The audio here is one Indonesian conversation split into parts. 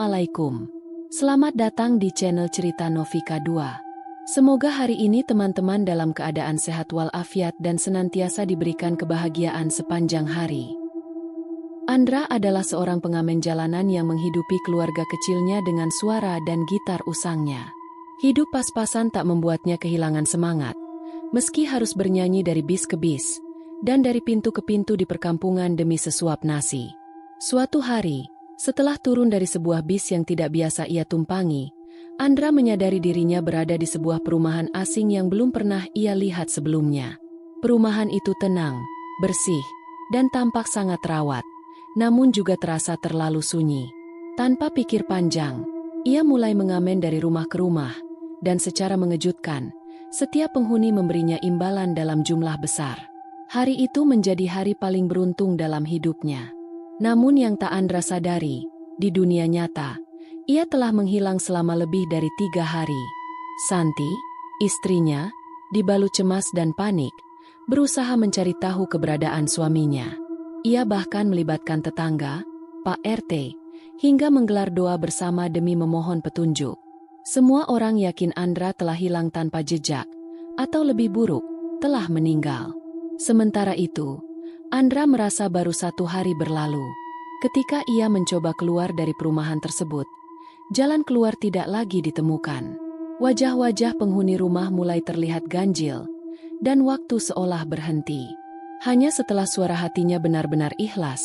Assalamualaikum. Selamat datang di channel Cerita Novika 2. Semoga hari ini teman-teman dalam keadaan sehat walafiat dan senantiasa diberikan kebahagiaan sepanjang hari. Andra adalah seorang pengamen jalanan yang menghidupi keluarga kecilnya dengan suara dan gitar usangnya. Hidup pas-pasan tak membuatnya kehilangan semangat, meski harus bernyanyi dari bis ke bis, dan dari pintu ke pintu di perkampungan demi sesuap nasi. Suatu hari, setelah turun dari sebuah bis yang tidak biasa ia tumpangi, Andra menyadari dirinya berada di sebuah perumahan asing yang belum pernah ia lihat sebelumnya. Perumahan itu tenang, bersih, dan tampak sangat rawat, namun juga terasa terlalu sunyi. Tanpa pikir panjang, ia mulai mengamen dari rumah ke rumah, dan secara mengejutkan, setiap penghuni memberinya imbalan dalam jumlah besar. Hari itu menjadi hari paling beruntung dalam hidupnya. Namun yang tak Andra sadari, di dunia nyata, ia telah menghilang selama lebih dari 3 hari. Santi, istrinya, dibalut cemas dan panik, berusaha mencari tahu keberadaan suaminya. Ia bahkan melibatkan tetangga, Pak RT, hingga menggelar doa bersama demi memohon petunjuk. Semua orang yakin Andra telah hilang tanpa jejak, atau lebih buruk, telah meninggal. Sementara itu, Andra merasa baru 1 hari berlalu. Ketika ia mencoba keluar dari perumahan tersebut, jalan keluar tidak lagi ditemukan. Wajah-wajah penghuni rumah mulai terlihat ganjil, dan waktu seolah berhenti. Hanya setelah suara hatinya benar-benar ikhlas,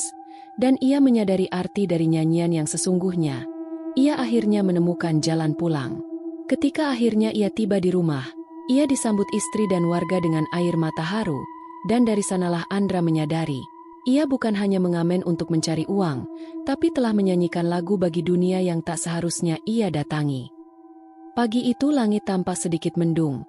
dan ia menyadari arti dari nyanyian yang sesungguhnya, ia akhirnya menemukan jalan pulang. Ketika akhirnya ia tiba di rumah, ia disambut istri dan warga dengan air mata haru, dan dari sanalah Andra menyadari, ia bukan hanya mengamen untuk mencari uang, tapi telah menyanyikan lagu bagi dunia yang tak seharusnya ia datangi. Pagi itu langit tampak sedikit mendung,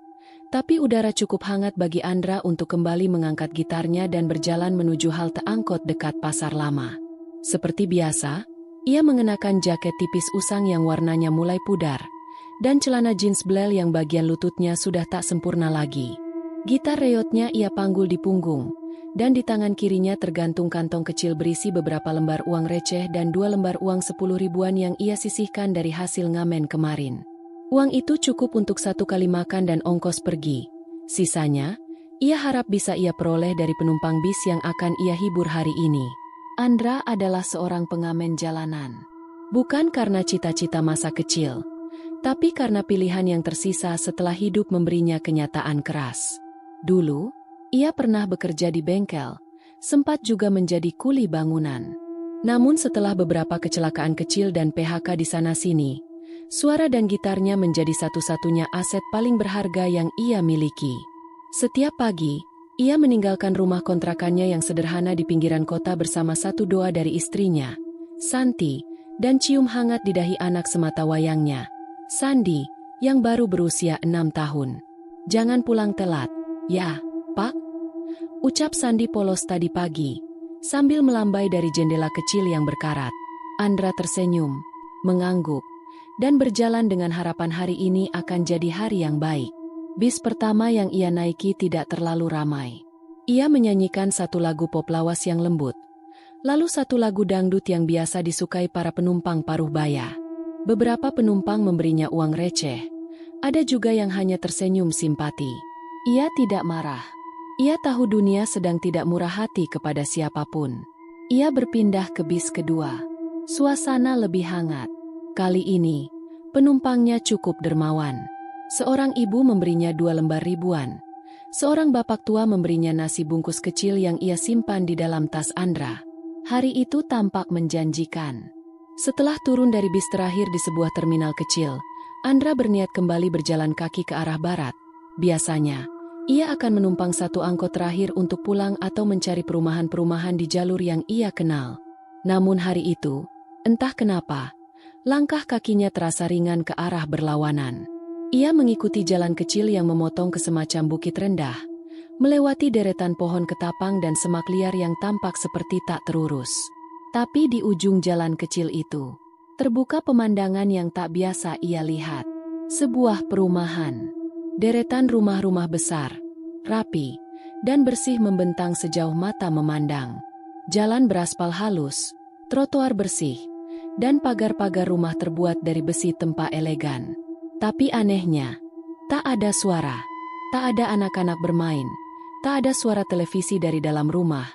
tapi udara cukup hangat bagi Andra untuk kembali mengangkat gitarnya dan berjalan menuju halte angkot dekat Pasar Lama. Seperti biasa, ia mengenakan jaket tipis usang yang warnanya mulai pudar, dan celana jeans blel yang bagian lututnya sudah tak sempurna lagi. Gitar reotnya ia panggul di punggung, dan di tangan kirinya tergantung kantong kecil berisi beberapa lembar uang receh dan 2 lembar uang 10 ribuan yang ia sisihkan dari hasil ngamen kemarin. Uang itu cukup untuk 1 kali makan dan ongkos pergi. Sisanya, ia harap bisa ia peroleh dari penumpang bis yang akan ia hibur hari ini. Andra adalah seorang pengamen jalanan. Bukan karena cita-cita masa kecil, tapi karena pilihan yang tersisa setelah hidup memberinya kenyataan keras. Dulu, ia pernah bekerja di bengkel, sempat juga menjadi kuli bangunan. Namun setelah beberapa kecelakaan kecil dan PHK di sana-sini, suara dan gitarnya menjadi satu-satunya aset paling berharga yang ia miliki. Setiap pagi, ia meninggalkan rumah kontrakannya yang sederhana di pinggiran kota bersama satu doa dari istrinya, Santi, dan cium hangat di dahi anak semata wayangnya, Sandi, yang baru berusia 6 tahun. "Jangan pulang telat, ya, Pak?" ucap Sandi polos tadi pagi, sambil melambai dari jendela kecil yang berkarat. Andra tersenyum, mengangguk, dan berjalan dengan harapan hari ini akan jadi hari yang baik. Bis pertama yang ia naiki tidak terlalu ramai. Ia menyanyikan satu lagu pop lawas yang lembut, lalu satu lagu dangdut yang biasa disukai para penumpang paruh baya. Beberapa penumpang memberinya uang receh, ada juga yang hanya tersenyum simpati. Ia tidak marah. Ia tahu dunia sedang tidak murah hati kepada siapapun. Ia berpindah ke bis kedua. Suasana lebih hangat. Kali ini, penumpangnya cukup dermawan. Seorang ibu memberinya 2 lembar ribuan. Seorang bapak tua memberinya nasi bungkus kecil yang ia simpan di dalam tas Andra. Hari itu tampak menjanjikan. Setelah turun dari bis terakhir di sebuah terminal kecil, Andra berniat kembali berjalan kaki ke arah barat. Biasanya, ia akan menumpang satu angkot terakhir untuk pulang atau mencari perumahan-perumahan di jalur yang ia kenal. Namun hari itu, entah kenapa, langkah kakinya terasa ringan ke arah berlawanan. Ia mengikuti jalan kecil yang memotong ke semacam bukit rendah, melewati deretan pohon ketapang dan semak liar yang tampak seperti tak terurus. Tapi di ujung jalan kecil itu, terbuka pemandangan yang tak biasa ia lihat. Sebuah perumahan. Deretan rumah-rumah besar, rapi, dan bersih membentang sejauh mata memandang. Jalan beraspal halus, trotoar bersih, dan pagar-pagar rumah terbuat dari besi tempa elegan. Tapi anehnya, tak ada suara, tak ada anak-anak bermain, tak ada suara televisi dari dalam rumah,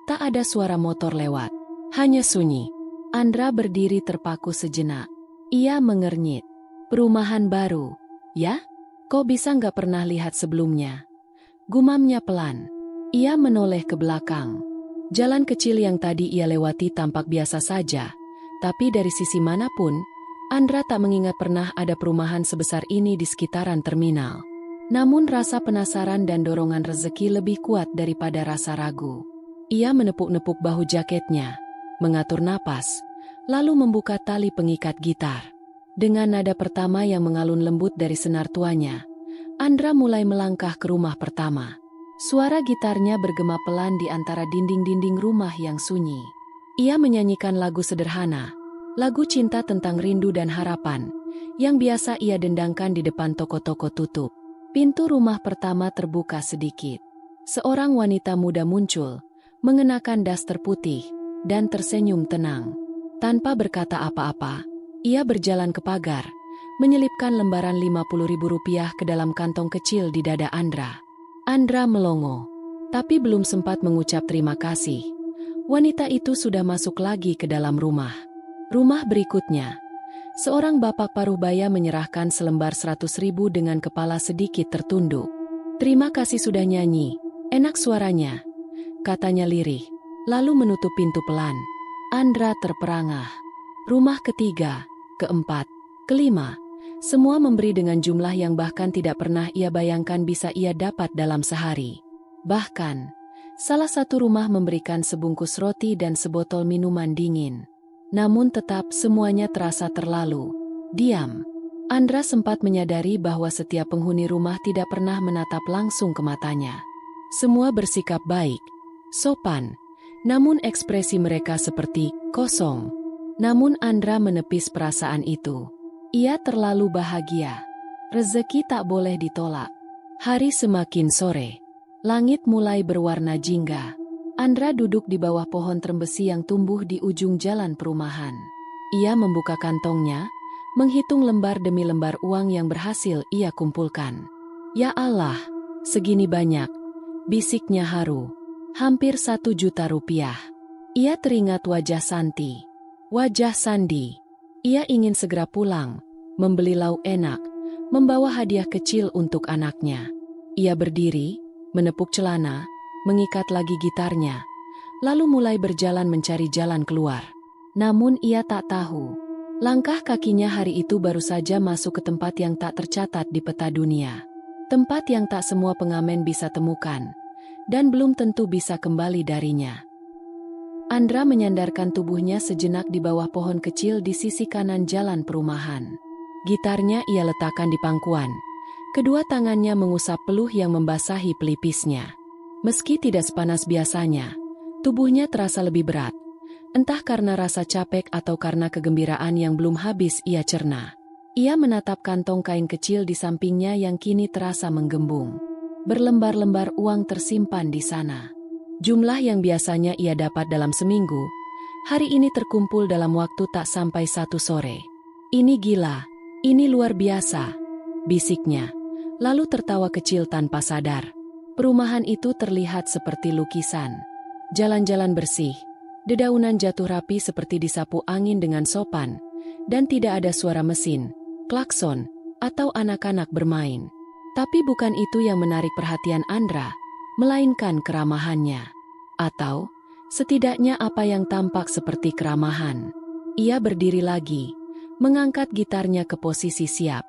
tak ada suara motor lewat. Hanya sunyi. Andra berdiri terpaku sejenak. Ia mengernyit. Perumahan baru, ya? Kok bisa nggak pernah lihat sebelumnya? Gumamnya pelan. Ia menoleh ke belakang. Jalan kecil yang tadi ia lewati tampak biasa saja, tapi dari sisi manapun, Andra tak mengingat pernah ada perumahan sebesar ini di sekitaran terminal. Namun rasa penasaran dan dorongan rezeki lebih kuat daripada rasa ragu. Ia menepuk-nepuk bahu jaketnya, mengatur napas, lalu membuka tali pengikat gitar. Dengan nada pertama yang mengalun lembut dari senar tuanya, Andra mulai melangkah ke rumah pertama. Suara gitarnya bergema pelan di antara dinding-dinding rumah yang sunyi. Ia menyanyikan lagu sederhana, lagu cinta tentang rindu dan harapan, yang biasa ia dendangkan di depan toko-toko tutup. Pintu rumah pertama terbuka sedikit. Seorang wanita muda muncul, mengenakan daster putih, dan tersenyum tenang. Tanpa berkata apa-apa, ia berjalan ke pagar, menyelipkan lembaran Rp50.000 ke dalam kantong kecil di dada Andra. Andra melongo, tapi belum sempat mengucap terima kasih. Wanita itu sudah masuk lagi ke dalam rumah. Rumah berikutnya, seorang bapak paruhbaya menyerahkan selembar 100.000 dengan kepala sedikit tertunduk. "Terima kasih sudah nyanyi, enak suaranya," katanya lirih, lalu menutup pintu pelan. Andra terperangah. Rumah ketiga, keempat, kelima, semua memberi dengan jumlah yang bahkan tidak pernah ia bayangkan bisa ia dapat dalam sehari. Bahkan, salah satu rumah memberikan sebungkus roti dan sebotol minuman dingin. Namun tetap semuanya terasa terlalu diam. Andra sempat menyadari bahwa setiap penghuni rumah tidak pernah menatap langsung ke matanya. Semua bersikap baik, sopan, namun ekspresi mereka seperti kosong. Namun Andra menepis perasaan itu. Ia terlalu bahagia. Rezeki tak boleh ditolak. Hari semakin sore. Langit mulai berwarna jingga. Andra duduk di bawah pohon trembesi yang tumbuh di ujung jalan perumahan. Ia membuka kantongnya, menghitung lembar demi lembar uang yang berhasil ia kumpulkan. "Ya Allah, segini banyak," bisiknya haru. "Hampir 1 juta rupiah." Ia teringat wajah Santi. Wajah Sandi. Ia ingin segera pulang, membeli lauk enak, membawa hadiah kecil untuk anaknya. Ia berdiri, menepuk celana, mengikat lagi gitarnya, lalu mulai berjalan mencari jalan keluar. Namun ia tak tahu, langkah kakinya hari itu baru saja masuk ke tempat yang tak tercatat di peta dunia. Tempat yang tak semua pengamen bisa temukan, dan belum tentu bisa kembali darinya. Andra menyandarkan tubuhnya sejenak di bawah pohon kecil di sisi kanan jalan perumahan. Gitarnya ia letakkan di pangkuan. Kedua tangannya mengusap peluh yang membasahi pelipisnya. Meski tidak sepanas biasanya, tubuhnya terasa lebih berat. Entah karena rasa capek atau karena kegembiraan yang belum habis ia cerna. Ia menatap kantong kain kecil di sampingnya yang kini terasa menggembung. Berlembar-lembar uang tersimpan di sana. Jumlah yang biasanya ia dapat dalam seminggu, hari ini terkumpul dalam waktu tak sampai 1 sore. "Ini gila, ini luar biasa," bisiknya, lalu tertawa kecil tanpa sadar. Perumahan itu terlihat seperti lukisan. Jalan-jalan bersih, dedaunan jatuh rapi seperti disapu angin dengan sopan, dan tidak ada suara mesin, klakson, atau anak-anak bermain. Tapi bukan itu yang menarik perhatian Andra, melainkan keramahannya. Atau, setidaknya apa yang tampak seperti keramahan. Ia berdiri lagi, mengangkat gitarnya ke posisi siap.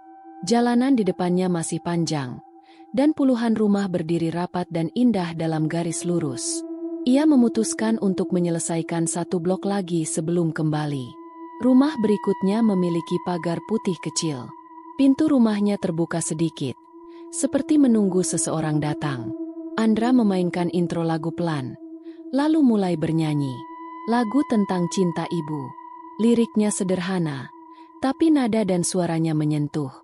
Jalanan di depannya masih panjang, dan puluhan rumah berdiri rapat dan indah dalam garis lurus. Ia memutuskan untuk menyelesaikan 1 blok lagi sebelum kembali. Rumah berikutnya memiliki pagar putih kecil. Pintu rumahnya terbuka sedikit, seperti menunggu seseorang datang. Andra memainkan intro lagu pelan, lalu mulai bernyanyi. Lagu tentang cinta ibu. Liriknya sederhana, tapi nada dan suaranya menyentuh.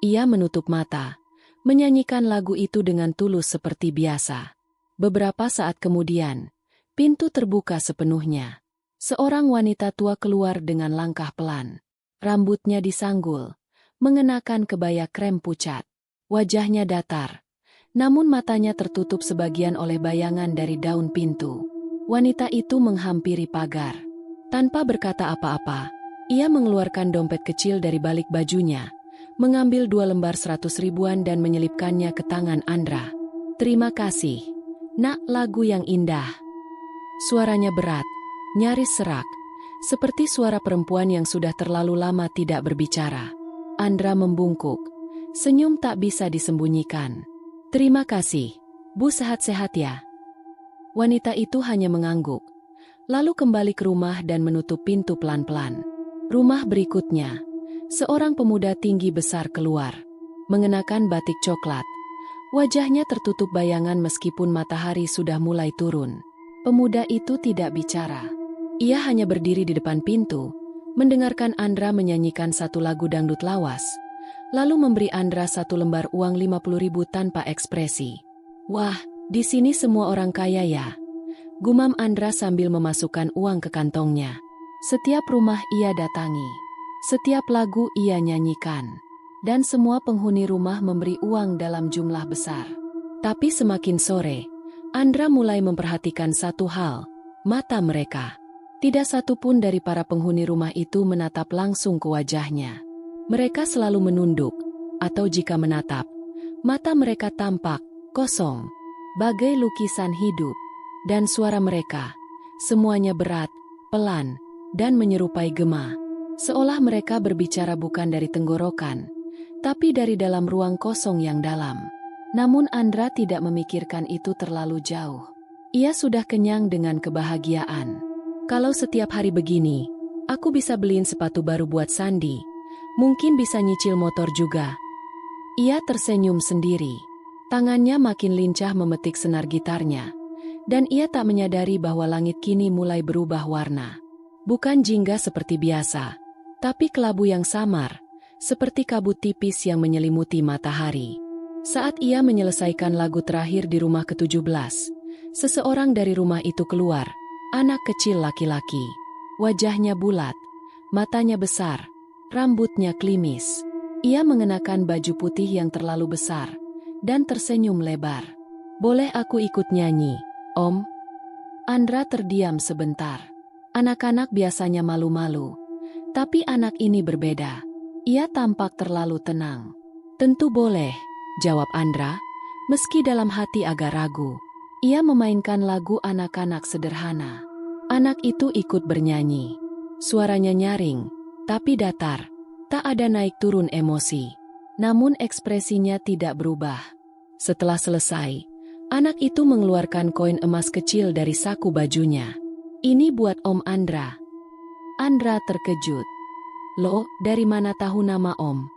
Ia menutup mata, menyanyikan lagu itu dengan tulus seperti biasa. Beberapa saat kemudian, pintu terbuka sepenuhnya. Seorang wanita tua keluar dengan langkah pelan. Rambutnya disanggul, mengenakan kebaya krem pucat. Wajahnya datar, namun matanya tertutup sebagian oleh bayangan dari daun pintu. Wanita itu menghampiri pagar. Tanpa berkata apa-apa, ia mengeluarkan dompet kecil dari balik bajunya, mengambil 2 lembar 100 ribuan dan menyelipkannya ke tangan Andra. "Terima kasih, nak, lagu yang indah." Suaranya berat, nyaris serak, seperti suara perempuan yang sudah terlalu lama tidak berbicara. Andra membungkuk, senyum tak bisa disembunyikan. "Terima kasih, Bu, sehat-sehat ya." Wanita itu hanya mengangguk, lalu kembali ke rumah dan menutup pintu pelan-pelan. Rumah berikutnya, seorang pemuda tinggi besar keluar, mengenakan batik coklat. Wajahnya tertutup bayangan meskipun matahari sudah mulai turun. Pemuda itu tidak bicara. Ia hanya berdiri di depan pintu, mendengarkan Andra menyanyikan satu lagu dangdut lawas, lalu memberi Andra 1 lembar uang 50 ribu tanpa ekspresi. "Wah, di sini semua orang kaya ya?" gumam Andra sambil memasukkan uang ke kantongnya. Setiap rumah ia datangi, setiap lagu ia nyanyikan, dan semua penghuni rumah memberi uang dalam jumlah besar. Tapi semakin sore, Andra mulai memperhatikan satu hal, mata mereka. Tidak satu pun dari para penghuni rumah itu menatap langsung ke wajahnya. Mereka selalu menunduk, atau jika menatap, mata mereka tampak kosong, bagai lukisan hidup. Dan suara mereka, semuanya berat, pelan, dan menyerupai gema. Seolah mereka berbicara bukan dari tenggorokan, tapi dari dalam ruang kosong yang dalam. Namun Andra tidak memikirkan itu terlalu jauh. Ia sudah kenyang dengan kebahagiaan. "Kalau setiap hari begini, aku bisa beliin sepatu baru buat Sandi. Mungkin bisa nyicil motor juga." Ia tersenyum sendiri. Tangannya makin lincah memetik senar gitarnya. Dan ia tak menyadari bahwa langit kini mulai berubah warna. Bukan jingga seperti biasa, tapi kelabu yang samar, seperti kabut tipis yang menyelimuti matahari. Saat ia menyelesaikan lagu terakhir di rumah ke-17, seseorang dari rumah itu keluar, anak kecil laki-laki. Wajahnya bulat, matanya besar, rambutnya klimis. Ia mengenakan baju putih yang terlalu besar, dan tersenyum lebar. "Boleh aku ikut nyanyi, Om?" Andra terdiam sebentar. Anak-anak biasanya malu-malu, tapi anak ini berbeda. Ia tampak terlalu tenang. "Tentu boleh," jawab Andra, meski dalam hati agak ragu. Ia memainkan lagu anak-anak sederhana. Anak itu ikut bernyanyi. Suaranya nyaring, tapi datar. Tak ada naik turun emosi. Namun ekspresinya tidak berubah. Setelah selesai, anak itu mengeluarkan koin emas kecil dari saku bajunya. "Ini buat Om Andra." Andra terkejut. "Loh, dari mana tahu nama Om?"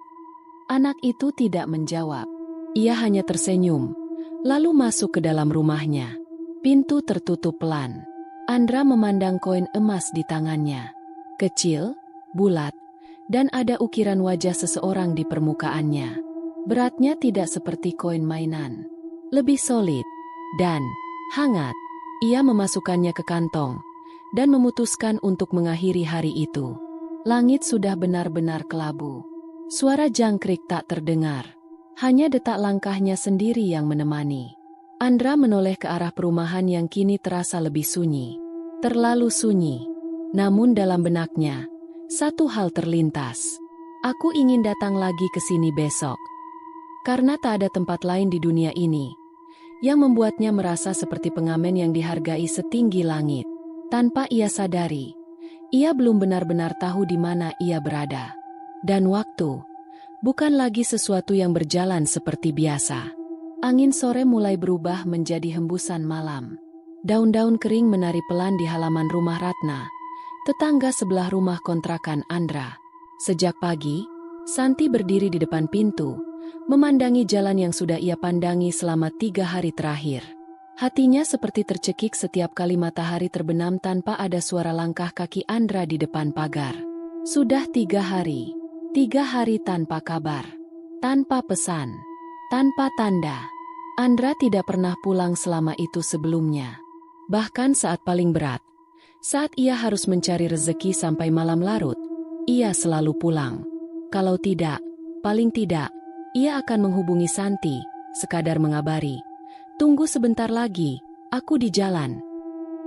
Anak itu tidak menjawab. Ia hanya tersenyum, lalu masuk ke dalam rumahnya. Pintu tertutup pelan. Andra memandang koin emas di tangannya. Kecil, bulat, dan ada ukiran wajah seseorang di permukaannya. Beratnya tidak seperti koin mainan. Lebih solid dan hangat. Ia memasukkannya ke kantong dan memutuskan untuk mengakhiri hari itu. Langit sudah benar-benar kelabu. Suara jangkrik tak terdengar. Hanya detak langkahnya sendiri yang menemani. Andra menoleh ke arah perumahan yang kini terasa lebih sunyi. Terlalu sunyi. Namun dalam benaknya, satu hal terlintas. "Aku ingin datang lagi ke sini besok." Karena tak ada tempat lain di dunia ini yang membuatnya merasa seperti pengamen yang dihargai setinggi langit. Tanpa ia sadari, ia belum benar-benar tahu di mana ia berada. Dan waktu bukan lagi sesuatu yang berjalan seperti biasa. Angin sore mulai berubah menjadi hembusan malam. Daun-daun kering menari pelan di halaman rumah Ratna, tetangga sebelah rumah kontrakan Andra. Sejak pagi, Santi berdiri di depan pintu, memandangi jalan yang sudah ia pandangi selama 3 hari terakhir. Hatinya seperti tercekik setiap kali matahari terbenam tanpa ada suara langkah kaki Andra di depan pagar. Sudah 3 hari. 3 hari tanpa kabar. Tanpa pesan. Tanpa tanda. Andra tidak pernah pulang selama itu sebelumnya. Bahkan saat paling berat, Saat ia harus mencari rezeki sampai malam larut, ia selalu pulang. Kalau tidak, paling tidak, ia akan menghubungi Santi, sekadar mengabari. Tunggu sebentar lagi, aku di jalan.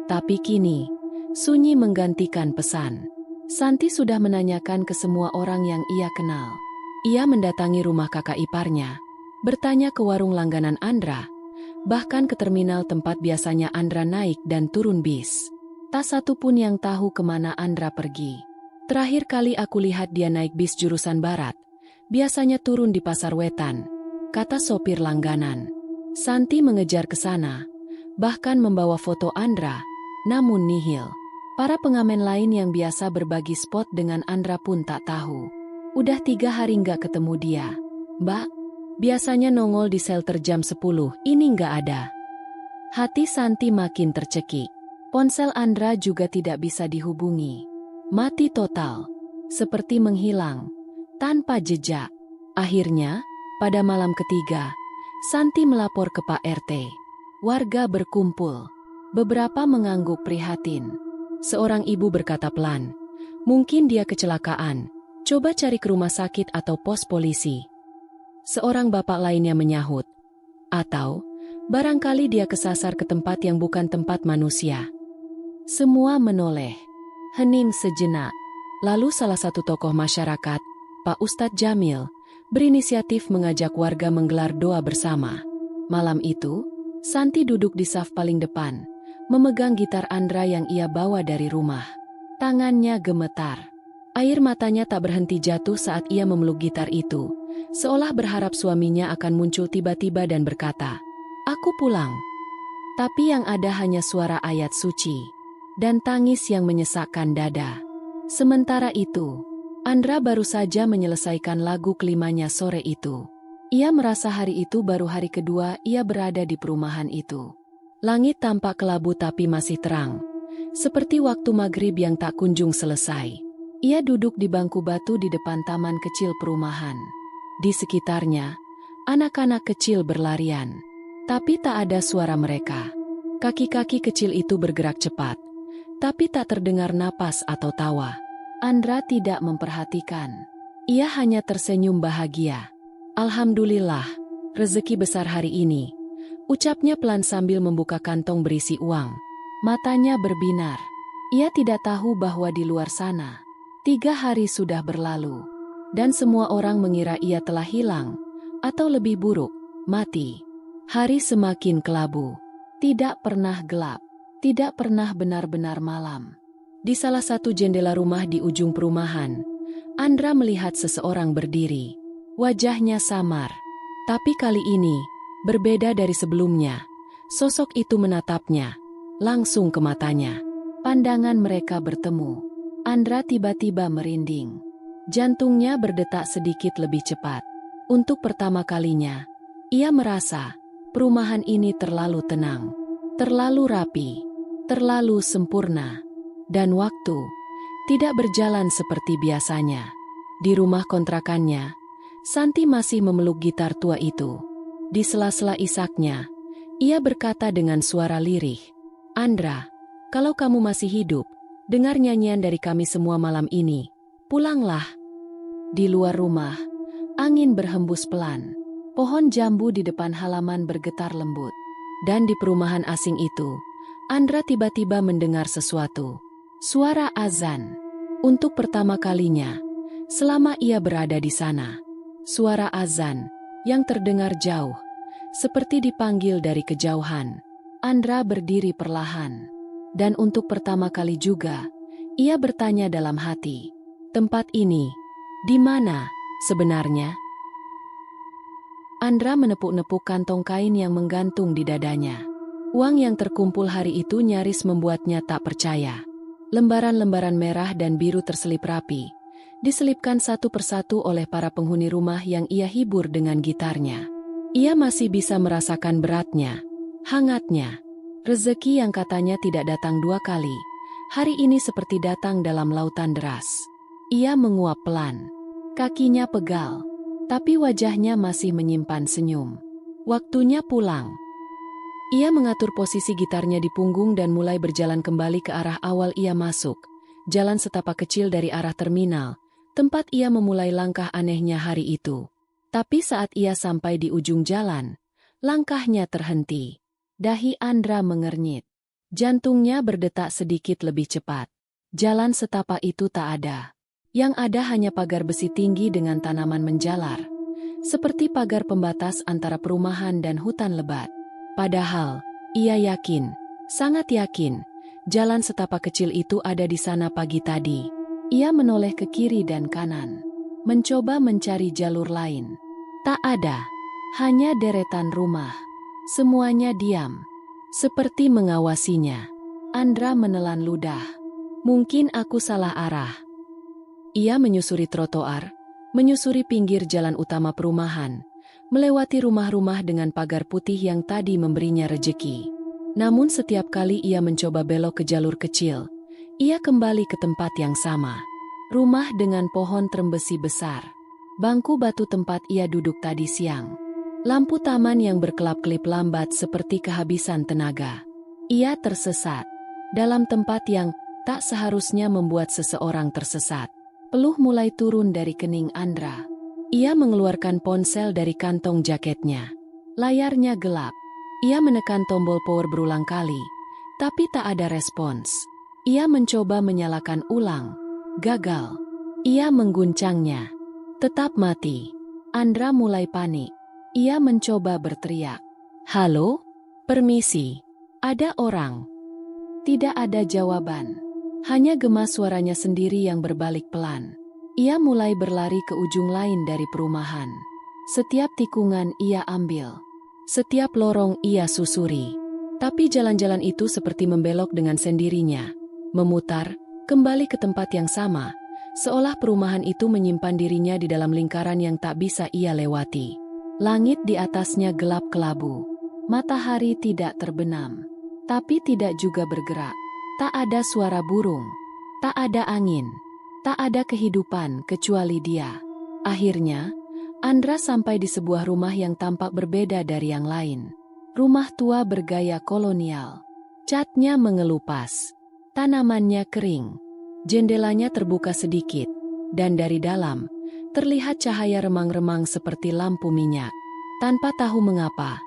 Tapi kini, sunyi menggantikan pesan. Santi sudah menanyakan ke semua orang yang ia kenal. Ia mendatangi rumah kakak iparnya, bertanya ke warung langganan Andra, bahkan ke terminal tempat biasanya Andra naik dan turun bis. Tak satu pun yang tahu kemana Andra pergi. Terakhir kali aku lihat dia naik bis jurusan barat, biasanya turun di Pasar Wetan, kata sopir langganan. Santi mengejar ke sana, bahkan membawa foto Andra, namun nihil. Para pengamen lain yang biasa berbagi spot dengan Andra pun tak tahu. Udah 3 hari nggak ketemu dia. Mbak, biasanya nongol di shelter jam 10, ini nggak ada. Hati Santi makin tercekik. Ponsel Andra juga tidak bisa dihubungi. Mati total, seperti menghilang, tanpa jejak. Akhirnya, pada malam ketiga, Santi melapor ke Pak RT. Warga berkumpul. Beberapa mengangguk prihatin. Seorang ibu berkata pelan, "Mungkin dia kecelakaan. Coba cari ke rumah sakit atau pos polisi." Seorang bapak lainnya menyahut, "Atau, barangkali dia kesasar ke tempat yang bukan tempat manusia." Semua menoleh. Hening sejenak. Lalu salah satu tokoh masyarakat, Pak Ustadz Jamil, berinisiatif mengajak warga menggelar doa bersama. Malam itu, Santi duduk di saf paling depan, memegang gitar Andra yang ia bawa dari rumah. Tangannya gemetar. Air matanya tak berhenti jatuh saat ia memeluk gitar itu, seolah berharap suaminya akan muncul tiba-tiba dan berkata, "Aku pulang." Tapi yang ada hanya suara ayat suci dan tangis yang menyesakkan dada. Sementara itu, Andra baru saja menyelesaikan lagu kelimanya sore itu. Ia merasa hari itu baru hari kedua ia berada di perumahan itu. Langit tampak kelabu tapi masih terang, seperti waktu maghrib yang tak kunjung selesai. Ia duduk di bangku batu di depan taman kecil perumahan. Di sekitarnya, anak-anak kecil berlarian, tapi tak ada suara mereka. Kaki-kaki kecil itu bergerak cepat, tapi tak terdengar napas atau tawa. Andra tidak memperhatikan. Ia hanya tersenyum bahagia. "Alhamdulillah, rezeki besar hari ini," ucapnya pelan sambil membuka kantong berisi uang. Matanya berbinar. Ia tidak tahu bahwa di luar sana, 3 hari sudah berlalu, dan semua orang mengira ia telah hilang, atau lebih buruk, mati. Hari semakin kelabu. Tidak pernah gelap. Tidak pernah benar-benar malam. Di salah satu jendela rumah di ujung perumahan, Andra melihat seseorang berdiri. Wajahnya samar. Tapi kali ini, berbeda dari sebelumnya. Sosok itu menatapnya, langsung ke matanya. Pandangan mereka bertemu. Andra tiba-tiba merinding. Jantungnya berdetak sedikit lebih cepat. Untuk pertama kalinya, ia merasa perumahan ini terlalu tenang, terlalu rapi, terlalu sempurna. Dan waktu tidak berjalan seperti biasanya. Di rumah kontrakannya, Santi masih memeluk gitar tua itu. Di sela-sela isaknya, ia berkata dengan suara lirih, "Andra, kalau kamu masih hidup, dengar nyanyian dari kami semua malam ini. Pulanglah." Di luar rumah, angin berhembus pelan. Pohon jambu di depan halaman bergetar lembut. Dan di perumahan asing itu, Andra tiba-tiba mendengar sesuatu. Suara azan. Untuk pertama kalinya, selama ia berada di sana. Suara azan yang terdengar jauh, seperti dipanggil dari kejauhan. Andra berdiri perlahan. Dan untuk pertama kali juga, ia bertanya dalam hati, "Tempat ini, di mana sebenarnya?" Andra menepuk-nepuk kantong kain yang menggantung di dadanya. Uang yang terkumpul hari itu nyaris membuatnya tak percaya. Lembaran-lembaran merah dan biru terselip rapi, diselipkan satu persatu oleh para penghuni rumah yang ia hibur dengan gitarnya. Ia masih bisa merasakan beratnya, hangatnya. Rezeki yang katanya tidak datang 2 kali, hari ini seperti datang dalam lautan deras. Ia menguap pelan. Kakinya pegal, tapi wajahnya masih menyimpan senyum. Waktunya pulang. Ia mengatur posisi gitarnya di punggung dan mulai berjalan kembali ke arah awal ia masuk, jalan setapak kecil dari arah terminal, tempat ia memulai langkah anehnya hari itu. Tapi saat ia sampai di ujung jalan, langkahnya terhenti. Dahi Andra mengernyit. Jantungnya berdetak sedikit lebih cepat. Jalan setapak itu tak ada. Yang ada hanya pagar besi tinggi dengan tanaman menjalar, seperti pagar pembatas antara perumahan dan hutan lebat. Padahal, ia yakin, sangat yakin, jalan setapak kecil itu ada di sana pagi tadi. Ia menoleh ke kiri dan kanan, mencoba mencari jalur lain. Tak ada, hanya deretan rumah. Semuanya diam, seperti mengawasinya. Andra menelan ludah. Mungkin aku salah arah. Ia menyusuri trotoar, menyusuri pinggir jalan utama perumahan, melewati rumah-rumah dengan pagar putih yang tadi memberinya rejeki. Namun setiap kali ia mencoba belok ke jalur kecil, ia kembali ke tempat yang sama. Rumah dengan pohon trembesi besar. Bangku batu tempat ia duduk tadi siang. Lampu taman yang berkelap-kelip lambat seperti kehabisan tenaga. Ia tersesat dalam tempat yang tak seharusnya membuat seseorang tersesat. Peluh mulai turun dari kening Andra. Ia mengeluarkan ponsel dari kantong jaketnya. Layarnya gelap. Ia menekan tombol power berulang kali, tapi tak ada respons. Ia mencoba menyalakan ulang. Gagal. Ia mengguncangnya. Tetap mati. Andra mulai panik. Ia mencoba berteriak. Halo? Permisi. Ada orang? Tidak ada jawaban. Hanya gema suaranya sendiri yang berbalik pelan. Ia mulai berlari ke ujung lain dari perumahan. Setiap tikungan ia ambil. Setiap lorong ia susuri. Tapi jalan-jalan itu seperti membelok dengan sendirinya. Memutar, kembali ke tempat yang sama. Seolah perumahan itu menyimpan dirinya di dalam lingkaran yang tak bisa ia lewati. Langit di atasnya gelap kelabu. Matahari tidak terbenam. Tapi tidak juga bergerak. Tak ada suara burung. Tak ada angin. Tak ada kehidupan kecuali dia. Akhirnya, Andra sampai di sebuah rumah yang tampak berbeda dari yang lain. Rumah tua bergaya kolonial. Catnya mengelupas. Tanamannya kering. Jendelanya terbuka sedikit. Dan dari dalam, terlihat cahaya remang-remang seperti lampu minyak. Tanpa tahu mengapa,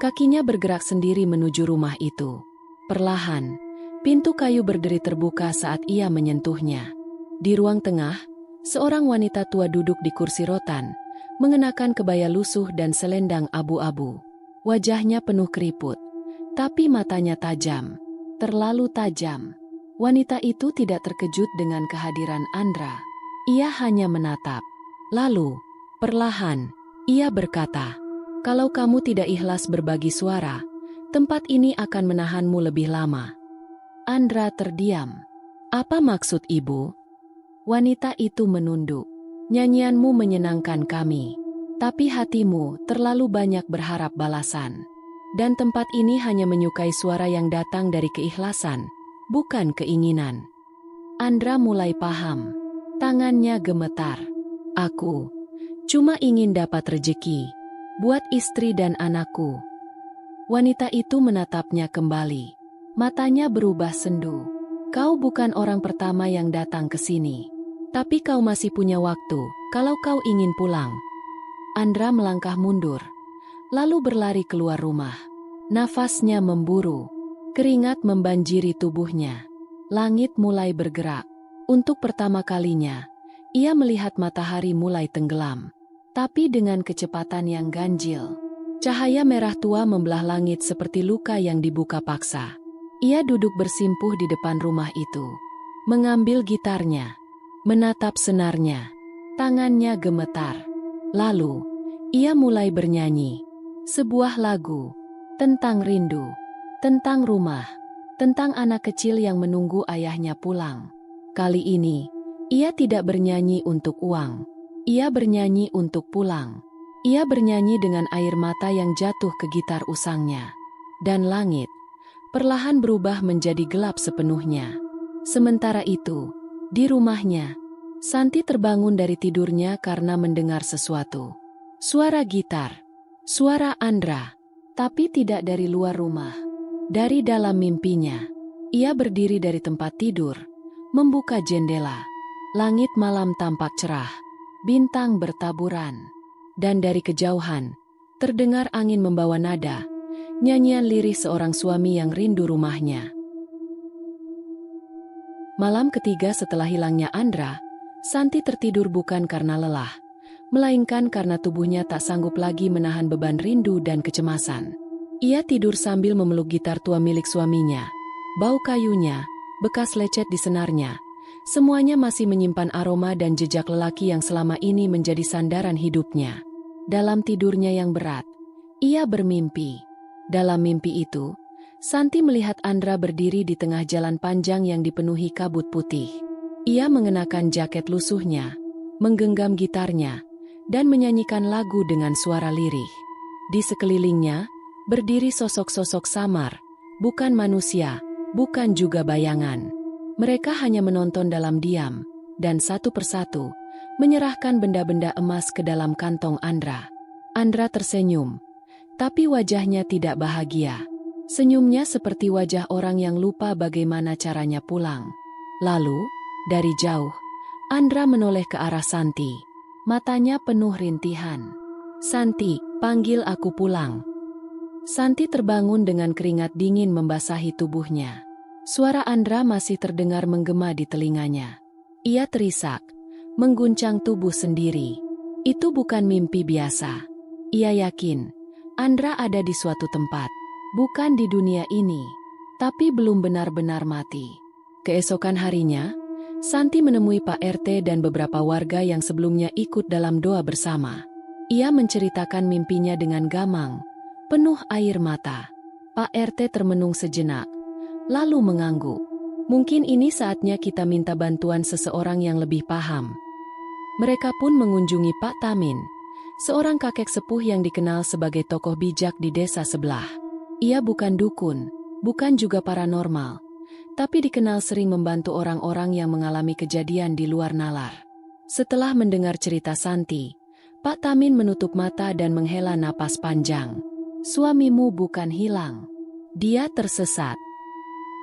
kakinya bergerak sendiri menuju rumah itu. Perlahan, pintu kayu berderi terbuka saat ia menyentuhnya. Di ruang tengah, seorang wanita tua duduk di kursi rotan, mengenakan kebaya lusuh dan selendang abu-abu. Wajahnya penuh keriput, tapi matanya tajam, terlalu tajam. Wanita itu tidak terkejut dengan kehadiran Andra. Ia hanya menatap. Lalu, perlahan, ia berkata, "Kalau kamu tidak ikhlas berbagi suara, tempat ini akan menahanmu lebih lama." Andra terdiam. "Apa maksud ibu?" Wanita itu menunduk. "Nyanyianmu menyenangkan kami. Tapi hatimu terlalu banyak berharap balasan. Dan tempat ini hanya menyukai suara yang datang dari keikhlasan, bukan keinginan." Andra mulai paham. Tangannya gemetar. "Aku cuma ingin dapat rejeki buat istri dan anakku." Wanita itu menatapnya kembali. Matanya berubah sendu. "Kau bukan orang pertama yang datang ke sini. Tapi kau masih punya waktu kalau kau ingin pulang." Andra melangkah mundur, lalu berlari keluar rumah. Nafasnya memburu. Keringat membanjiri tubuhnya. Langit mulai bergerak. Untuk pertama kalinya, ia melihat matahari mulai tenggelam. Tapi dengan kecepatan yang ganjil. Cahaya merah tua membelah langit seperti luka yang dibuka paksa. Ia duduk bersimpuh di depan rumah itu. Mengambil gitarnya. Menatap senarnya. Tangannya gemetar. Lalu, ia mulai bernyanyi. Sebuah lagu. Tentang rindu. Tentang rumah. Tentang anak kecil yang menunggu ayahnya pulang. Kali ini, ia tidak bernyanyi untuk uang. Ia bernyanyi untuk pulang. Ia bernyanyi dengan air mata yang jatuh ke gitar usangnya. Dan langit perlahan berubah menjadi gelap sepenuhnya. Sementara itu, di rumahnya, Santi terbangun dari tidurnya karena mendengar sesuatu. Suara gitar. Suara Andra. Tapi tidak dari luar rumah. Dari dalam mimpinya, ia berdiri dari tempat tidur, membuka jendela. Langit malam tampak cerah, bintang bertaburan. Dan dari kejauhan, terdengar angin membawa nada, nyanyian lirih seorang suami yang rindu rumahnya. Malam ketiga setelah hilangnya Andra, Santi tertidur bukan karena lelah, melainkan karena tubuhnya tak sanggup lagi menahan beban rindu dan kecemasan. Ia tidur sambil memeluk gitar tua milik suaminya. Bau kayunya, bekas lecet di senarnya, semuanya masih menyimpan aroma dan jejak lelaki yang selama ini menjadi sandaran hidupnya. Dalam tidurnya yang berat, ia bermimpi. Dalam mimpi itu, Santi melihat Andra berdiri di tengah jalan panjang yang dipenuhi kabut putih. Ia mengenakan jaket lusuhnya, menggenggam gitarnya, dan menyanyikan lagu dengan suara lirih. Di sekelilingnya, berdiri sosok-sosok samar, bukan manusia, bukan juga bayangan. Mereka hanya menonton dalam diam, dan satu persatu, menyerahkan benda-benda emas ke dalam kantong Andra. Andra tersenyum, tapi wajahnya tidak bahagia. Senyumnya seperti wajah orang yang lupa bagaimana caranya pulang. Lalu, dari jauh, Andra menoleh ke arah Santi. Matanya penuh rintihan. "Santi, panggil aku pulang." Santi terbangun dengan keringat dingin membasahi tubuhnya. Suara Andra masih terdengar menggema di telinganya. Ia terisak, mengguncang tubuh sendiri. Itu bukan mimpi biasa. Ia yakin, Andra ada di suatu tempat. Bukan di dunia ini, tapi belum benar-benar mati. Keesokan harinya, Santi menemui Pak RT dan beberapa warga yang sebelumnya ikut dalam doa bersama. Ia menceritakan mimpinya dengan gamang, penuh air mata. Pak RT termenung sejenak, lalu mengangguk. Mungkin ini saatnya kita minta bantuan seseorang yang lebih paham. Mereka pun mengunjungi Pak Tamin, seorang kakek sepuh yang dikenal sebagai tokoh bijak di desa sebelah. Ia bukan dukun, bukan juga paranormal, tapi dikenal sering membantu orang-orang yang mengalami kejadian di luar nalar. Setelah mendengar cerita Santi, Pak Tamin menutup mata dan menghela napas panjang. "Suamimu bukan hilang. Dia tersesat."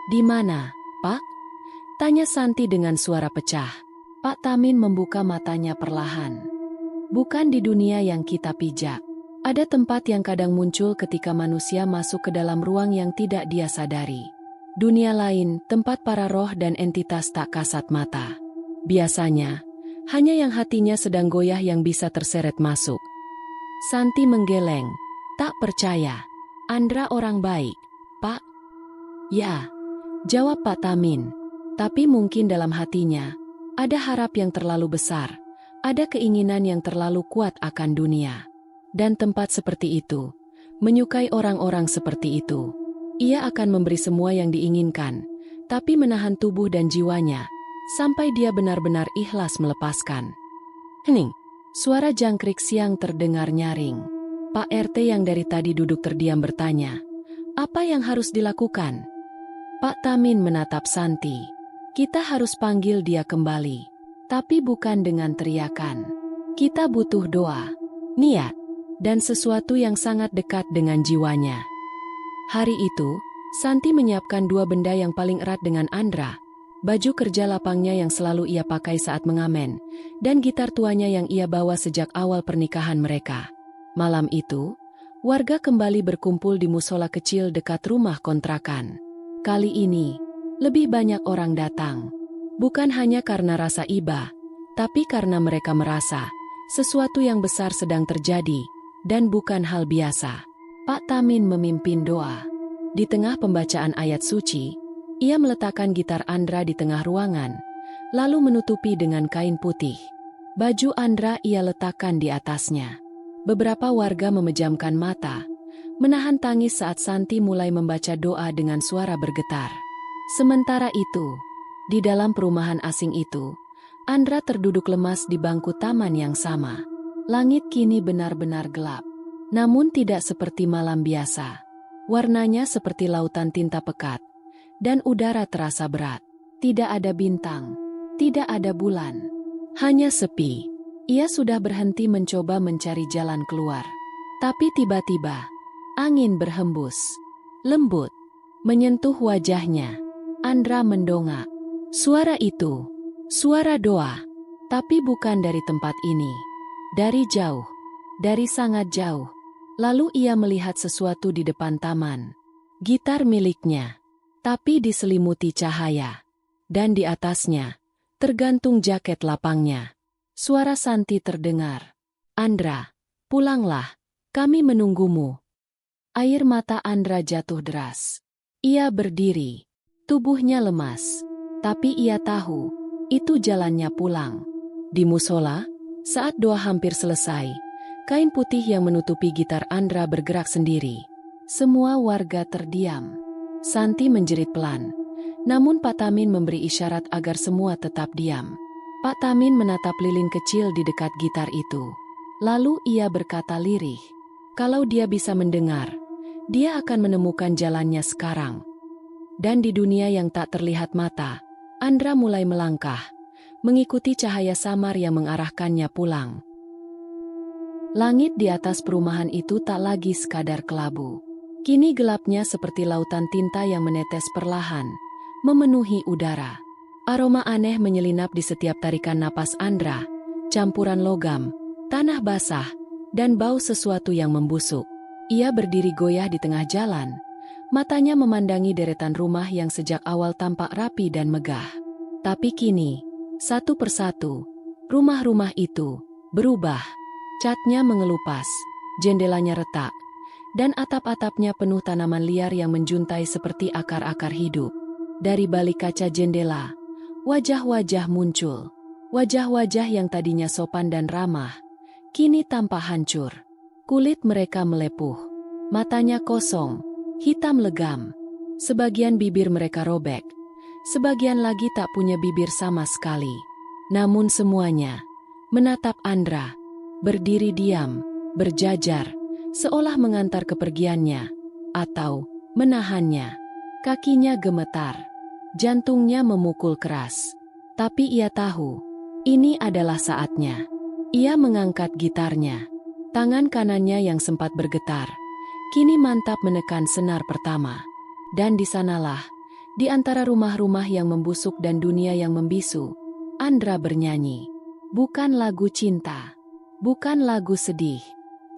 "Di mana, Pak?" tanya Santi dengan suara pecah. Pak Tamin membuka matanya perlahan. "Bukan di dunia yang kita pijak. Ada tempat yang kadang muncul ketika manusia masuk ke dalam ruang yang tidak dia sadari. Dunia lain, tempat para roh dan entitas tak kasat mata. Biasanya, hanya yang hatinya sedang goyah yang bisa terseret masuk." Santi menggeleng. "Tak percaya. Andra orang baik, Pak." "Ya," jawab Pak Tamin. Tapi mungkin dalam hatinya, ada harap yang terlalu besar, ada keinginan yang terlalu kuat akan dunia. Dan tempat seperti itu, menyukai orang-orang seperti itu. Ia akan memberi semua yang diinginkan, tapi menahan tubuh dan jiwanya, sampai dia benar-benar ikhlas melepaskan. Hening, suara jangkrik siang terdengar nyaring. Pak RT yang dari tadi duduk terdiam bertanya, "Apa yang harus dilakukan?" Pak Tamin menatap Santi. "Kita harus panggil dia kembali, tapi bukan dengan teriakan. Kita butuh doa, niat, dan sesuatu yang sangat dekat dengan jiwanya." Hari itu, Santi menyiapkan dua benda yang paling erat dengan Andra, baju kerja lapangnya yang selalu ia pakai saat mengamen, dan gitar tuanya yang ia bawa sejak awal pernikahan mereka. Malam itu, warga kembali berkumpul di musola kecil dekat rumah kontrakan. Kali ini, lebih banyak orang datang. Bukan hanya karena rasa iba, tapi karena mereka merasa sesuatu yang besar sedang terjadi, dan bukan hal biasa. Pak Tamin memimpin doa. Di tengah pembacaan ayat suci, ia meletakkan gitar Andra di tengah ruangan, lalu menutupi dengan kain putih. Baju Andra ia letakkan di atasnya. Beberapa warga memejamkan mata, menahan tangis saat Santi mulai membaca doa dengan suara bergetar. Sementara itu, di dalam perumahan asing itu, Andra terduduk lemas di bangku taman yang sama. Langit kini benar-benar gelap, namun tidak seperti malam biasa. Warnanya seperti lautan tinta pekat, dan udara terasa berat. Tidak ada bintang, tidak ada bulan, hanya sepi. Ia sudah berhenti mencoba mencari jalan keluar. Tapi tiba-tiba, Angin berhembus, lembut, menyentuh wajahnya. Andra mendongak. Suara itu, suara doa, tapi bukan dari tempat ini. Dari jauh, dari sangat jauh. Lalu ia melihat sesuatu di depan taman. Gitar miliknya, tapi diselimuti cahaya. Dan di atasnya, tergantung jaket lapangnya. Suara Santi terdengar. Andra, pulanglah, kami menunggumu. Air mata Andra jatuh deras. Ia berdiri, tubuhnya lemas. Tapi ia tahu, itu jalannya pulang. Di musola, saat doa hampir selesai, kain putih yang menutupi gitar Andra bergerak sendiri. Semua warga terdiam. Santi menjerit pelan. Namun Pak Tamin memberi isyarat agar semua tetap diam. Pak Tamin menatap lilin kecil di dekat gitar itu. Lalu ia berkata lirih, kalau dia bisa mendengar, dia akan menemukan jalannya sekarang. Dan di dunia yang tak terlihat mata, Andra mulai melangkah, mengikuti cahaya samar yang mengarahkannya pulang. Langit di atas perumahan itu tak lagi sekadar kelabu. Kini gelapnya seperti lautan tinta yang menetes perlahan, memenuhi udara. Aroma aneh menyelinap di setiap tarikan napas Andra, campuran logam, tanah basah, dan bau sesuatu yang membusuk. Ia berdiri goyah di tengah jalan, matanya memandangi deretan rumah yang sejak awal tampak rapi dan megah. Tapi kini, satu persatu, rumah-rumah itu berubah. Catnya mengelupas, jendelanya retak, dan atap-atapnya penuh tanaman liar yang menjuntai seperti akar-akar hidup. Dari balik kaca jendela, wajah-wajah muncul. Wajah-wajah yang tadinya sopan dan ramah, kini tampak hancur. Kulit mereka melepuh, matanya kosong, hitam legam. Sebagian bibir mereka robek, sebagian lagi tak punya bibir sama sekali. Namun semuanya menatap Andra, berdiri diam, berjajar, seolah mengantar kepergiannya, atau menahannya. Kakinya gemetar, jantungnya memukul keras. Tapi ia tahu, ini adalah saatnya. Ia mengangkat gitarnya. Tangan kanannya yang sempat bergetar, kini mantap menekan senar pertama. Dan di sanalah, di antara rumah-rumah yang membusuk dan dunia yang membisu, Andra bernyanyi. Bukan lagu cinta, bukan lagu sedih,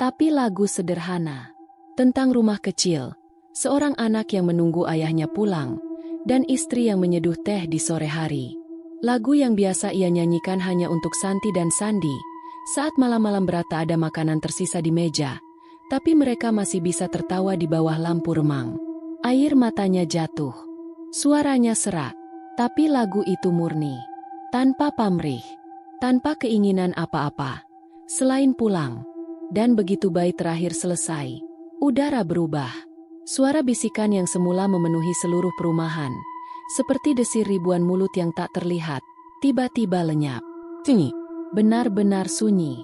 tapi lagu sederhana. Tentang rumah kecil, seorang anak yang menunggu ayahnya pulang, dan istri yang menyeduh teh di sore hari. Lagu yang biasa ia nyanyikan hanya untuk Santi dan Sandi, saat malam-malam berat tak ada makanan tersisa di meja, tapi mereka masih bisa tertawa di bawah lampu remang. Air matanya jatuh, suaranya serak, tapi lagu itu murni, tanpa pamrih, tanpa keinginan apa-apa, selain pulang. Dan begitu bait terakhir selesai, udara berubah. Suara bisikan yang semula memenuhi seluruh perumahan, seperti desir ribuan mulut yang tak terlihat, tiba-tiba lenyap. Sunyi, benar-benar sunyi.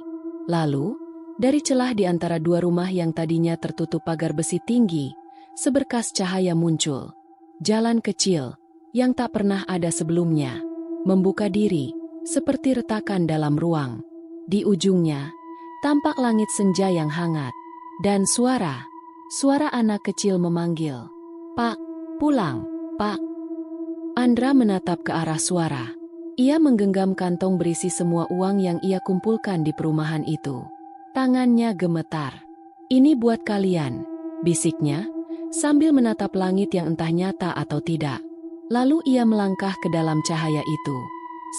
Lalu, dari celah di antara dua rumah yang tadinya tertutup pagar besi tinggi, seberkas cahaya muncul. Jalan kecil, yang tak pernah ada sebelumnya, membuka diri, seperti retakan dalam ruang. Di ujungnya, tampak langit senja yang hangat, dan suara anak kecil memanggil, "Pak, pulang, Pak." Andra menatap ke arah suara. Ia menggenggam kantong berisi semua uang yang ia kumpulkan di perumahan itu. Tangannya gemetar. "Ini buat kalian," bisiknya, sambil menatap langit yang entah nyata atau tidak. Lalu ia melangkah ke dalam cahaya itu.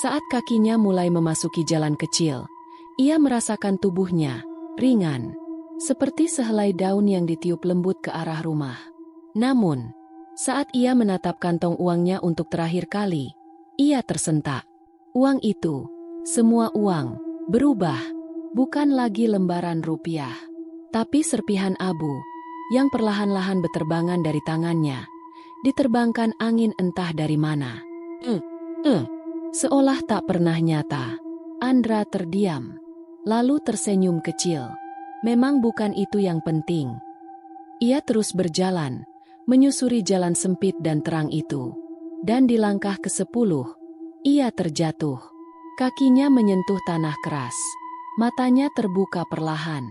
Saat kakinya mulai memasuki jalan kecil, ia merasakan tubuhnya ringan, seperti sehelai daun yang ditiup lembut ke arah rumah. Namun, saat ia menatap kantong uangnya untuk terakhir kali, ia tersentak. Uang itu, semua uang, berubah. Bukan lagi lembaran rupiah, tapi serpihan abu, yang perlahan-lahan berterbangan dari tangannya, diterbangkan angin entah dari mana. Seolah tak pernah nyata. Andra terdiam, lalu tersenyum kecil. Memang bukan itu yang penting. Ia terus berjalan, menyusuri jalan sempit dan terang itu. Dan di langkah ke-10, ia terjatuh. Kakinya menyentuh tanah keras. Matanya terbuka perlahan.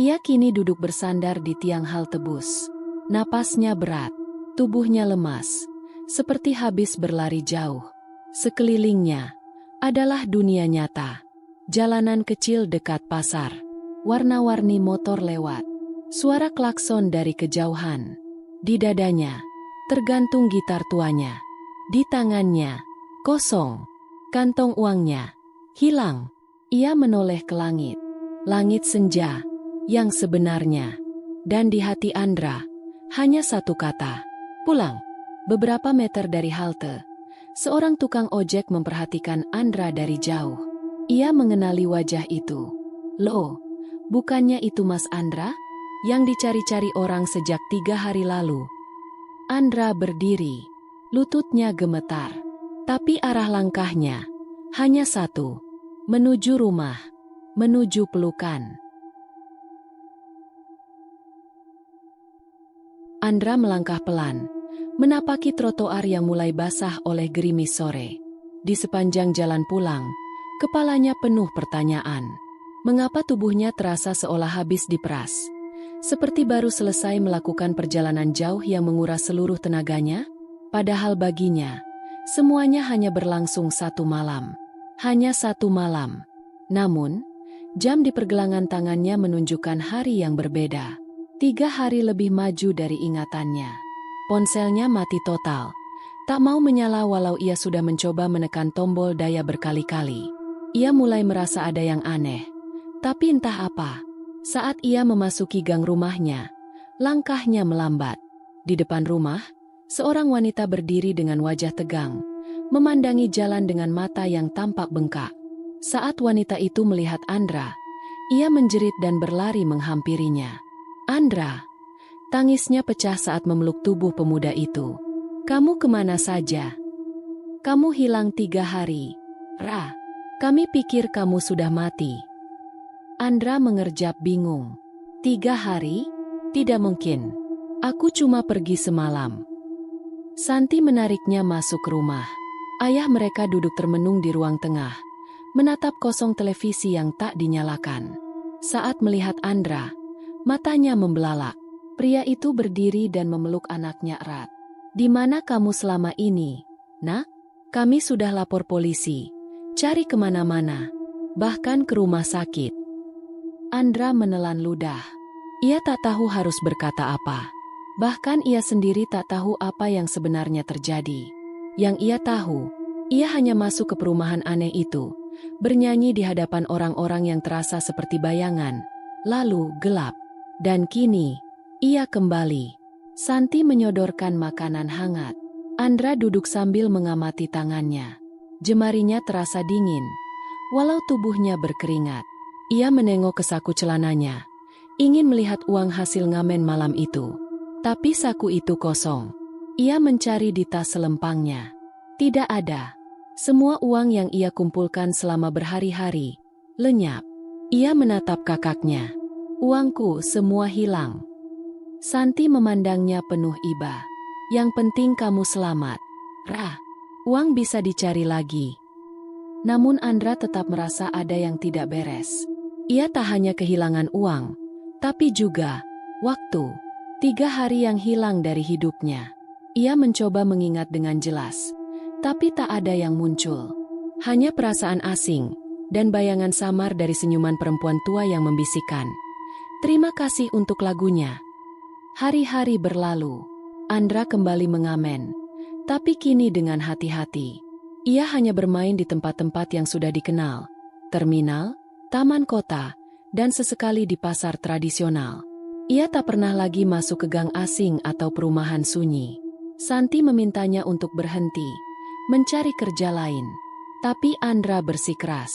Ia kini duduk bersandar di tiang halte bus. Napasnya berat, tubuhnya lemas, seperti habis berlari jauh. Sekelilingnya adalah dunia nyata. Jalanan kecil dekat pasar, warna-warni motor lewat, suara klakson dari kejauhan. Di dadanya tergantung gitar tuanya. Di tangannya kosong, kantong uangnya hilang. Ia menoleh ke langit, langit senja yang sebenarnya. Dan di hati Andra hanya satu kata, pulang. Beberapa meter dari halte, seorang tukang ojek memperhatikan Andra dari jauh. Ia mengenali wajah itu. Loh, bukannya itu Mas Andra? Yang dicari-cari orang sejak 3 hari lalu. Andra berdiri, lututnya gemetar. Tapi arah langkahnya hanya satu, menuju rumah, menuju pelukan. Andra melangkah pelan, menapaki trotoar yang mulai basah oleh gerimis sore. Di sepanjang jalan pulang, kepalanya penuh pertanyaan. Mengapa tubuhnya terasa seolah habis diperas? Seperti baru selesai melakukan perjalanan jauh yang menguras seluruh tenaganya? Padahal baginya, semuanya hanya berlangsung 1 malam. Hanya 1 malam. Namun, jam di pergelangan tangannya menunjukkan hari yang berbeda. 3 hari lebih maju dari ingatannya. Ponselnya mati total. Tak mau menyala walau ia sudah mencoba menekan tombol daya berkali-kali. Ia mulai merasa ada yang aneh. Tapi entah apa, saat ia memasuki gang rumahnya, langkahnya melambat. Di depan rumah, seorang wanita berdiri dengan wajah tegang, memandangi jalan dengan mata yang tampak bengkak. Saat wanita itu melihat Andra, ia menjerit dan berlari menghampirinya. Andra, tangisnya pecah saat memeluk tubuh pemuda itu. Kamu kemana saja? Kamu hilang 3 hari. Ra, kami pikir kamu sudah mati. Andra mengerjap bingung. 3 hari? Tidak mungkin. Aku cuma pergi semalam. Santi menariknya masuk ke rumah. Ayah mereka duduk termenung di ruang tengah, menatap kosong televisi yang tak dinyalakan. Saat melihat Andra, matanya membelalak. Pria itu berdiri dan memeluk anaknya erat. Di mana kamu selama ini, Nak? Kami sudah lapor polisi. Cari kemana-mana. Bahkan ke rumah sakit. Andra menelan ludah. Ia tak tahu harus berkata apa. Bahkan ia sendiri tak tahu apa yang sebenarnya terjadi. Yang ia tahu, ia hanya masuk ke perumahan aneh itu, bernyanyi di hadapan orang-orang yang terasa seperti bayangan, lalu gelap. Dan kini, ia kembali. Santi menyodorkan makanan hangat. Andra duduk sambil mengamati tangannya. Jemarinya terasa dingin, walau tubuhnya berkeringat. Ia menengok ke saku celananya, ingin melihat uang hasil ngamen malam itu. Tapi saku itu kosong. Ia mencari di tas selempangnya. Tidak ada. Semua uang yang ia kumpulkan selama berhari-hari lenyap. Ia menatap kakaknya. Uangku semua hilang. Santi memandangnya penuh iba. Yang penting kamu selamat. Ra, uang bisa dicari lagi. Namun Andra tetap merasa ada yang tidak beres. Ia tak hanya kehilangan uang, tapi juga waktu. 3 hari yang hilang dari hidupnya. Ia mencoba mengingat dengan jelas, tapi tak ada yang muncul. Hanya perasaan asing, dan bayangan samar dari senyuman perempuan tua yang membisikkan, "Terima kasih untuk lagunya." Hari-hari berlalu. Andra kembali mengamen, tapi kini dengan hati-hati. Ia hanya bermain di tempat-tempat yang sudah dikenal, terminal, taman kota, dan sesekali di pasar tradisional. Ia tak pernah lagi masuk ke gang asing atau perumahan sunyi. Santi memintanya untuk berhenti, mencari kerja lain. Tapi Andra bersikeras.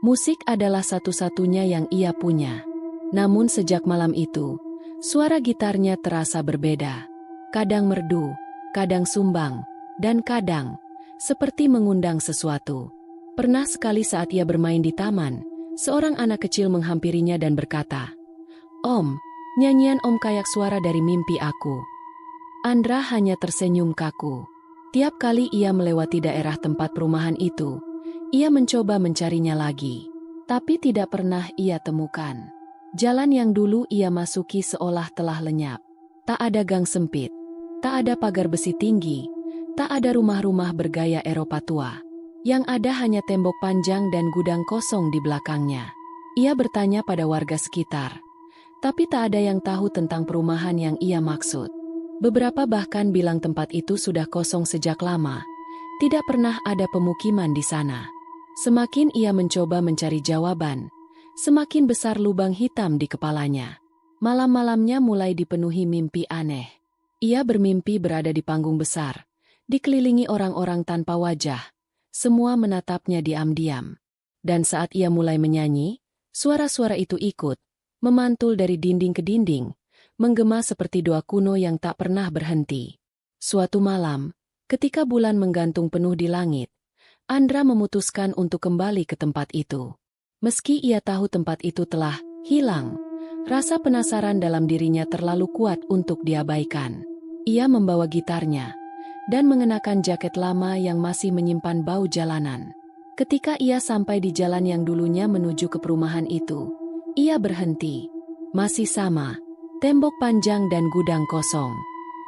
Musik adalah satu-satunya yang ia punya. Namun sejak malam itu, suara gitarnya terasa berbeda. Kadang merdu, kadang sumbang, dan kadang seperti mengundang sesuatu. Pernah sekali saat ia bermain di taman, seorang anak kecil menghampirinya dan berkata, "Om, nyanyian Om kayak suara dari mimpi aku." Andra hanya tersenyum kaku. Tiap kali ia melewati daerah tempat perumahan itu, ia mencoba mencarinya lagi. Tapi tidak pernah ia temukan. Jalan yang dulu ia masuki seolah telah lenyap. Tak ada gang sempit, tak ada pagar besi tinggi, tak ada rumah-rumah bergaya Eropa tua. Yang ada hanya tembok panjang dan gudang kosong di belakangnya. Ia bertanya pada warga sekitar, tapi tak ada yang tahu tentang perumahan yang ia maksud. Beberapa bahkan bilang tempat itu sudah kosong sejak lama, tidak pernah ada pemukiman di sana. Semakin ia mencoba mencari jawaban, semakin besar lubang hitam di kepalanya. Malam-malamnya mulai dipenuhi mimpi aneh. Ia bermimpi berada di panggung besar, dikelilingi orang-orang tanpa wajah. Semua menatapnya diam-diam. Dan saat ia mulai menyanyi, suara-suara itu ikut, memantul dari dinding ke dinding, menggema seperti doa kuno yang tak pernah berhenti. Suatu malam, ketika bulan menggantung penuh di langit, Andra memutuskan untuk kembali ke tempat itu. Meski ia tahu tempat itu telah hilang, rasa penasaran dalam dirinya terlalu kuat untuk diabaikan. Ia membawa gitarnya dan mengenakan jaket lama yang masih menyimpan bau jalanan. Ketika ia sampai di jalan yang dulunya menuju ke perumahan itu, ia berhenti. Masih sama, tembok panjang dan gudang kosong.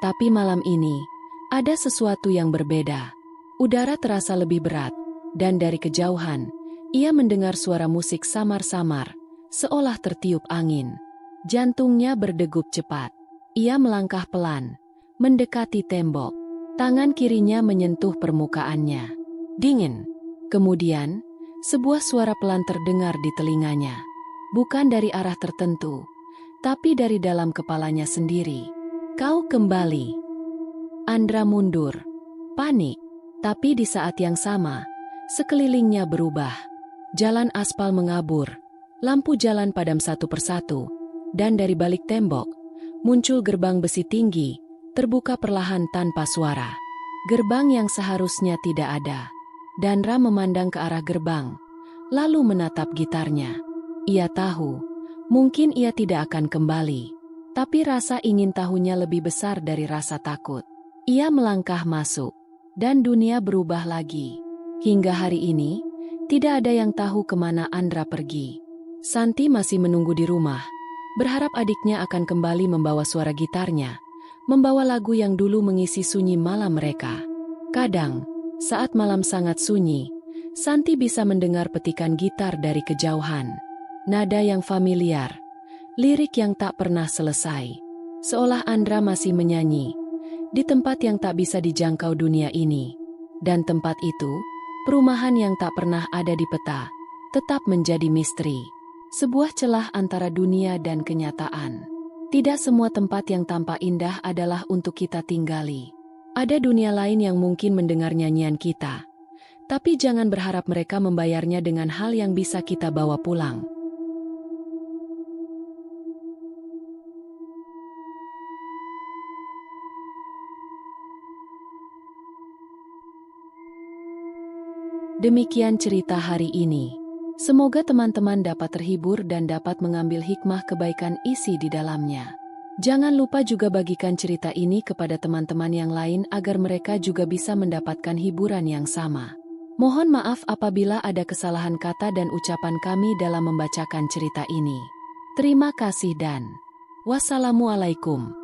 Tapi malam ini, ada sesuatu yang berbeda. Udara terasa lebih berat, dan dari kejauhan, ia mendengar suara musik samar-samar, seolah tertiup angin. Jantungnya berdegup cepat. Ia melangkah pelan, mendekati tembok. Tangan kirinya menyentuh permukaannya. Dingin. Kemudian, sebuah suara pelan terdengar di telinganya. Bukan dari arah tertentu, tapi dari dalam kepalanya sendiri. Kau kembali. Andra mundur. Panik. Tapi di saat yang sama, sekelilingnya berubah. Jalan aspal mengabur, lampu jalan padam satu persatu, dan dari balik tembok, muncul gerbang besi tinggi, terbuka perlahan tanpa suara. Gerbang yang seharusnya tidak ada. Dandra memandang ke arah gerbang, lalu menatap gitarnya. Ia tahu, mungkin ia tidak akan kembali. Tapi rasa ingin tahunya lebih besar dari rasa takut. Ia melangkah masuk, dan dunia berubah lagi. Hingga hari ini, tidak ada yang tahu kemana Andra pergi. Santi masih menunggu di rumah, berharap adiknya akan kembali membawa suara gitarnya, membawa lagu yang dulu mengisi sunyi malam mereka. Kadang, saat malam sangat sunyi, Santi bisa mendengar petikan gitar dari kejauhan. Nada yang familiar, lirik yang tak pernah selesai. Seolah Andra masih menyanyi, di tempat yang tak bisa dijangkau dunia ini. Dan tempat itu, perumahan yang tak pernah ada di peta, tetap menjadi misteri. Sebuah celah antara dunia dan kenyataan. Tidak semua tempat yang tampak indah adalah untuk kita tinggali. Ada dunia lain yang mungkin mendengar nyanyian kita. Tapi jangan berharap mereka membayarnya dengan hal yang bisa kita bawa pulang. Demikian cerita hari ini. Semoga teman-teman dapat terhibur dan dapat mengambil hikmah kebaikan isi di dalamnya. Jangan lupa juga bagikan cerita ini kepada teman-teman yang lain agar mereka juga bisa mendapatkan hiburan yang sama. Mohon maaf apabila ada kesalahan kata dan ucapan kami dalam membacakan cerita ini. Terima kasih dan wassalamualaikum.